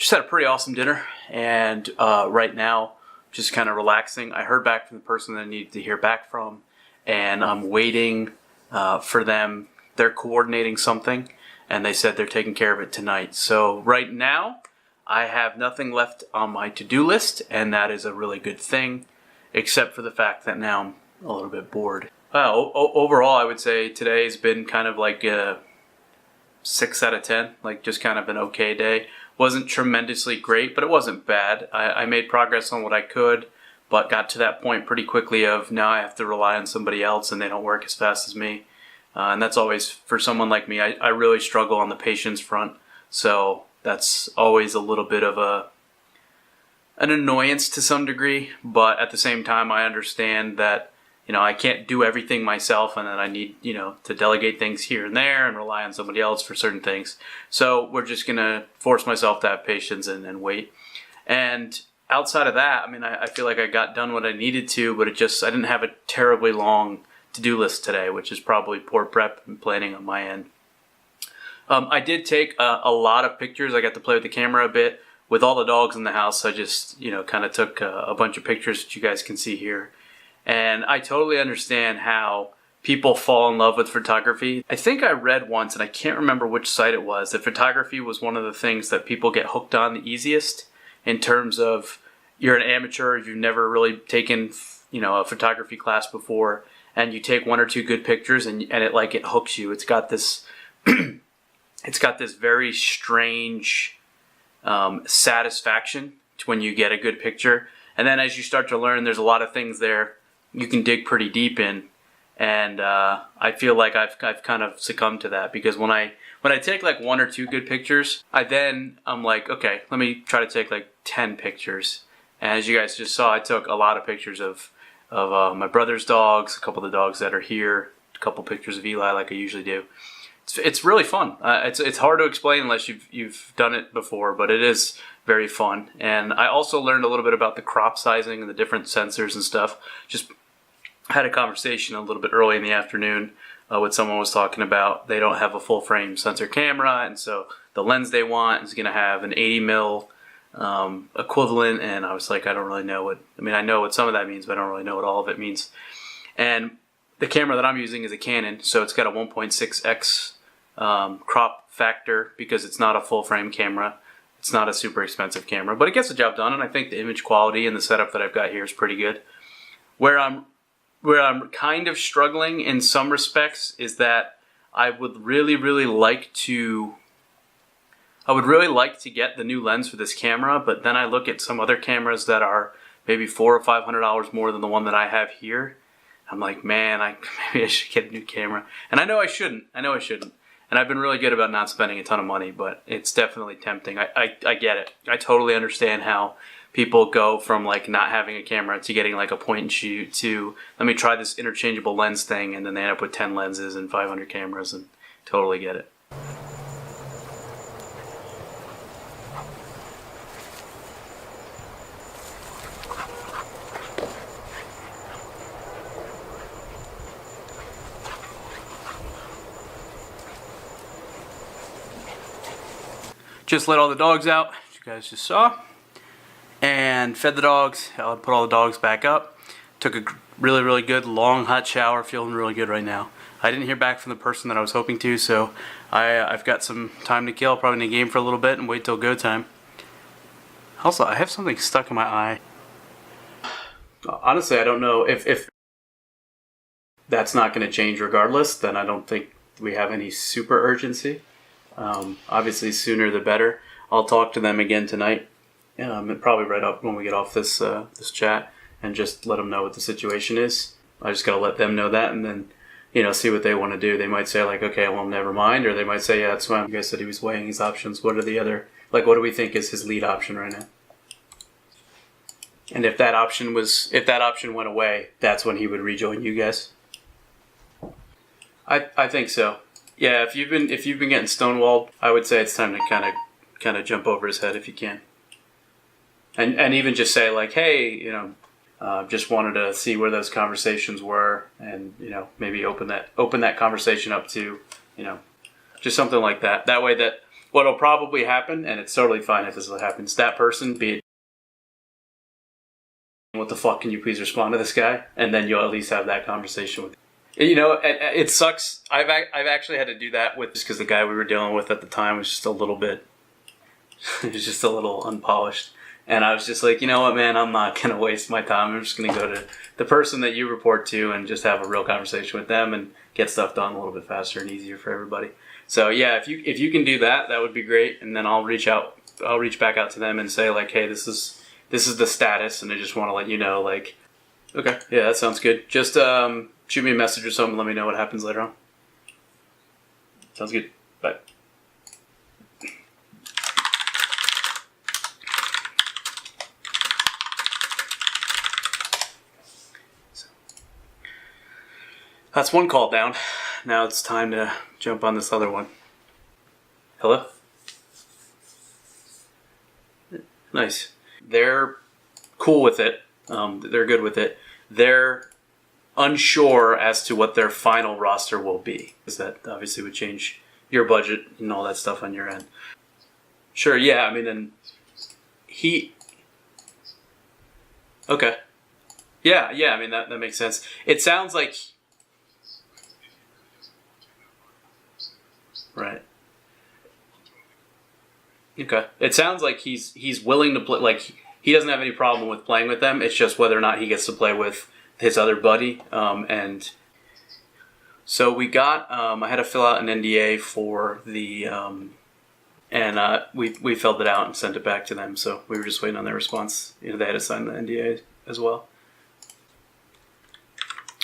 Just had a pretty awesome dinner, and right now, just kind of relaxing. I heard back from the person that I needed to hear back from, and I'm waiting for them. They're coordinating something, and they said they're taking care of it tonight. So right now, I have nothing left on my to-do list, and that is a really good thing, except for the fact that now I'm a little bit bored. Overall, I would say today's been kind of like a 6 out of 10, like just kind of an okay day. Wasn't tremendously great, but it wasn't bad. I made progress on what I could, but got to that point pretty quickly of now I have to rely on somebody else and they don't work as fast as me. And that's always, for someone like me, I really struggle on the patience front. So that's always a little bit of an annoyance to some degree, but at the same time I understand that I can't do everything myself, and then I need, to delegate things here and there and rely on somebody else for certain things. So we're just going to force myself to have patience and wait. And outside of that, I feel like I got done what I needed to, but I didn't have a terribly long to-do list today, which is probably poor prep and planning on my end. I did take a lot of pictures. I got to play with the camera a bit. With all the dogs in the house, I just, kind of took a bunch of pictures that you guys can see here. And I totally understand how people fall in love with photography. I think I read once, and I can't remember which site it was, that photography was one of the things that people get hooked on the easiest, in terms of you're an amateur, you've never really taken, a photography class before, and you take one or two good pictures and it hooks you. It's got this it's got this very strange satisfaction when you get a good picture. And then as you start to learn, there's a lot of things there you can dig pretty deep in, and I feel like I've kind of succumbed to that, because when I take like one or two good pictures, I'm like, okay, let me try to take like 10 pictures. And as you guys just saw, I took a lot of pictures of my brother's dogs, a couple of the dogs that are here, a couple pictures of Eli like I usually do. It's really fun. It's hard to explain unless you've done it before, but it is very fun. And I also learned a little bit about the crop sizing and the different sensors and stuff. Just had a conversation a little bit early in the afternoon with someone was talking about they don't have a full frame sensor camera, and so the lens they want is going to have an 80 mil equivalent. And I was like, I don't really know I know what some of that means, but I don't really know what all of it means. And the camera that I'm using is a Canon, so it's got a 1.6x crop factor, because it's not a full frame camera. It's not a super expensive camera, but it gets the job done, and I think the image quality and the setup that I've got here is pretty good. Where I'm kind of struggling in some respects is that I would really like to get the new lens for this camera, but then I look at some other cameras that are maybe $400 or $500 more than the one that I have here. I'm like, man, maybe I should get a new camera. And I know I shouldn't. And I've been really good about not spending a ton of money, but it's definitely tempting. I get it. I totally understand how people go from like not having a camera to getting like a point and shoot to let me try this interchangeable lens thing, and then they end up with 10 lenses and 500 cameras, and totally get it. Just let all the dogs out, as you guys just saw, and fed the dogs. I put all the dogs back up. Took a really good long hot shower, feeling really good right now. I didn't hear back from the person that I was hoping to, so I've got some time to kill, probably in the game for a little bit and wait till go time. Also, I have something stuck in my eye. Honestly, I don't know if that's not going to change regardless, then I don't think we have any super urgency. Obviously, sooner the better. I'll talk to them again tonight, probably right up when we get off this chat, and just let them know what the situation is. I just gotta let them know that, and then see what they want to do. They might say like, okay, well, never mind, or they might say, yeah, that's fine. You guys said he was weighing his options. What are the other? Like, what do we think is his lead option right now? And if that option went away, that's when he would rejoin you guys. I think so. Yeah, if you've been getting stonewalled, I would say it's time to kind of jump over his head if you can, and even just say like, hey, just wanted to see where those conversations were, and maybe open that conversation up to, just something like that. That way that what'll probably happen, and it's totally fine if this happens, that person, be it, what the fuck, can you please respond to this guy? And then you'll at least have that conversation with him. You know, it sucks. I've actually had to do that with, just because the guy we were dealing with at the time was just a little bit, he was just a little unpolished. And I was just like, you know what, man, I'm not going to waste my time. I'm just going to go to the person that you report to and just have a real conversation with them and get stuff done a little bit faster and easier for everybody. So yeah, if you can do that, that would be great. And then I'll reach back out to them and say like, hey, this is the status, and I just want to let you know, like, okay, yeah, that sounds good. Just shoot me a message or something. Let me know what happens later on. Sounds good. Bye. That's one call down. Now it's time to jump on this other one. Hello? Nice. They're cool with it. They're good with it. They're unsure as to what their final roster will be, because that obviously would change your budget and all that stuff on your end. Sure, yeah, I mean, and okay. Yeah, I mean, that makes sense. It sounds like... Right. Okay. It sounds like he's willing to play. Like, he doesn't have any problem with playing with them. It's just whether or not he gets to play with his other buddy. And so we got. I had to fill out an NDA for the. And we filled it out and sent it back to them. So we were just waiting on their response. You know, they had to sign the NDA as well.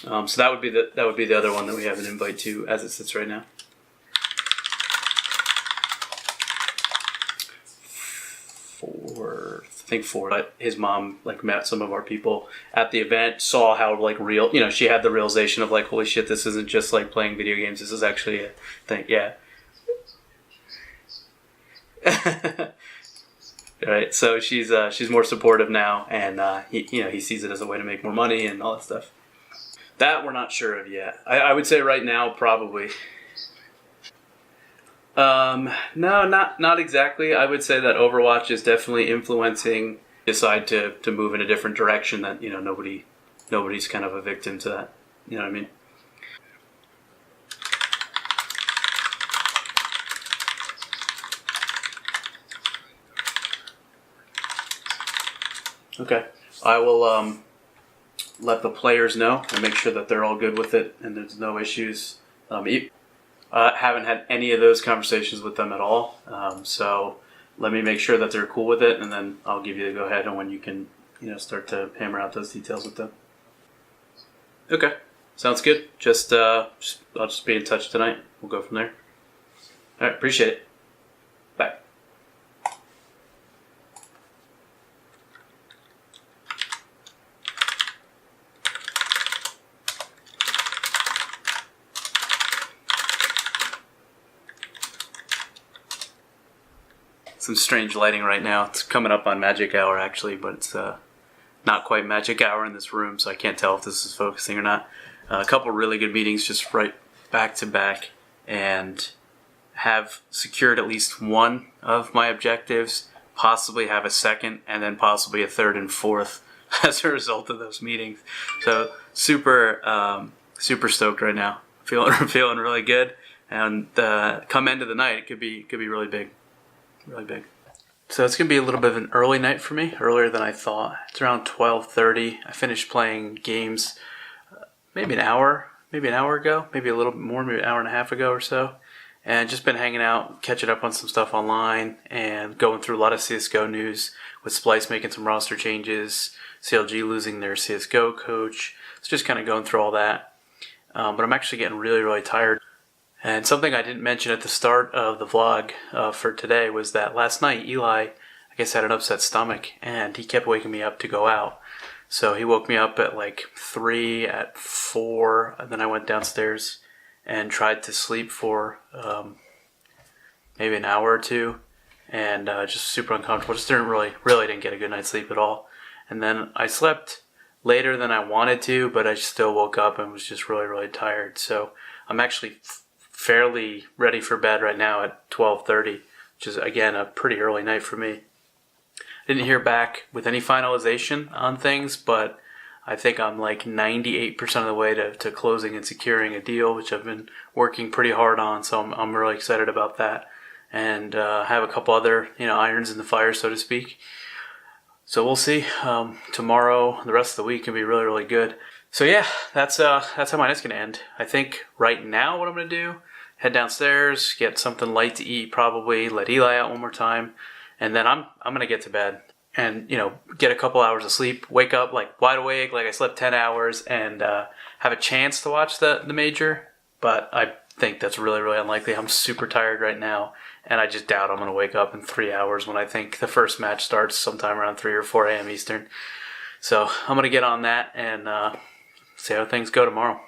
So that would be the other one that we have an invite to as it sits right now. I think four. But his mom like met some of our people at the event, saw how like real, you know, she had the realization of like, holy shit, this isn't just like playing video games. This is actually a thing. Yeah. Right. So she's more supportive now, and he sees it as a way to make more money and all that stuff. That we're not sure of yet. I would say right now probably. No, not exactly. I would say that Overwatch is definitely influencing. Decide to move in a different direction. That, you know, nobody's kind of a victim to that. You know what I mean? Okay, I will let the players know and make sure that they're all good with it and there's no issues. Haven't had any of those conversations with them at all. So let me make sure that they're cool with it, and then I'll give you the go ahead on when you can, you know, start to hammer out those details with them. Okay, sounds good. I'll just be in touch tonight. We'll go from there. All right, appreciate it. Bye. Some strange lighting right now. It's coming up on magic hour actually, but it's not quite magic hour in this room, so I can't tell if this is focusing or not. A couple really good meetings just right back to back, and have secured at least one of my objectives, possibly have a second, and then possibly a third and fourth as a result of those meetings. So super stoked right now. Feeling really good, and come end of the night, it could be really big. Really big. So it's going to be a little bit of an early night for me, earlier than I thought. It's around 12:30. I finished playing games maybe an hour ago, maybe a little bit more, maybe an hour and a half ago or so. And just been hanging out, catching up on some stuff online, and going through a lot of CSGO news, with Splice making some roster changes, CLG losing their CSGO coach. It's just kind of going through all that. But I'm actually getting really, really tired. And something I didn't mention at the start of the vlog for today was that last night Eli, I guess, had an upset stomach, and he kept waking me up to go out. So he woke me up at like 3, at 4, and then I went downstairs and tried to sleep for maybe an hour or two, and just super uncomfortable. Just really didn't get a good night's sleep at all. And then I slept later than I wanted to, but I still woke up and was just really, really tired. So I'm actually fairly ready for bed right now at 12:30, which is, again, a pretty early night for me. Didn't hear back with any finalization on things, but I think I'm like 98% of the way to closing and securing a deal, which I've been working pretty hard on. So I'm really excited about that, and have a couple other irons in the fire, so to speak. So we'll see. Tomorrow, the rest of the week can be really, really good. So yeah, that's how my night's gonna end. I think right now what I'm gonna do: head downstairs, get something light to eat, probably let Eli out one more time, and then I'm gonna get to bed and get a couple hours of sleep, wake up like wide awake, like I slept 10 hours, and have a chance to watch the major. But I think that's really, really unlikely. I'm super tired right now, and I just doubt I'm going to wake up in 3 hours when I think the first match starts sometime around 3 or 4 a.m. Eastern. So I'm going to get on that and see how things go tomorrow.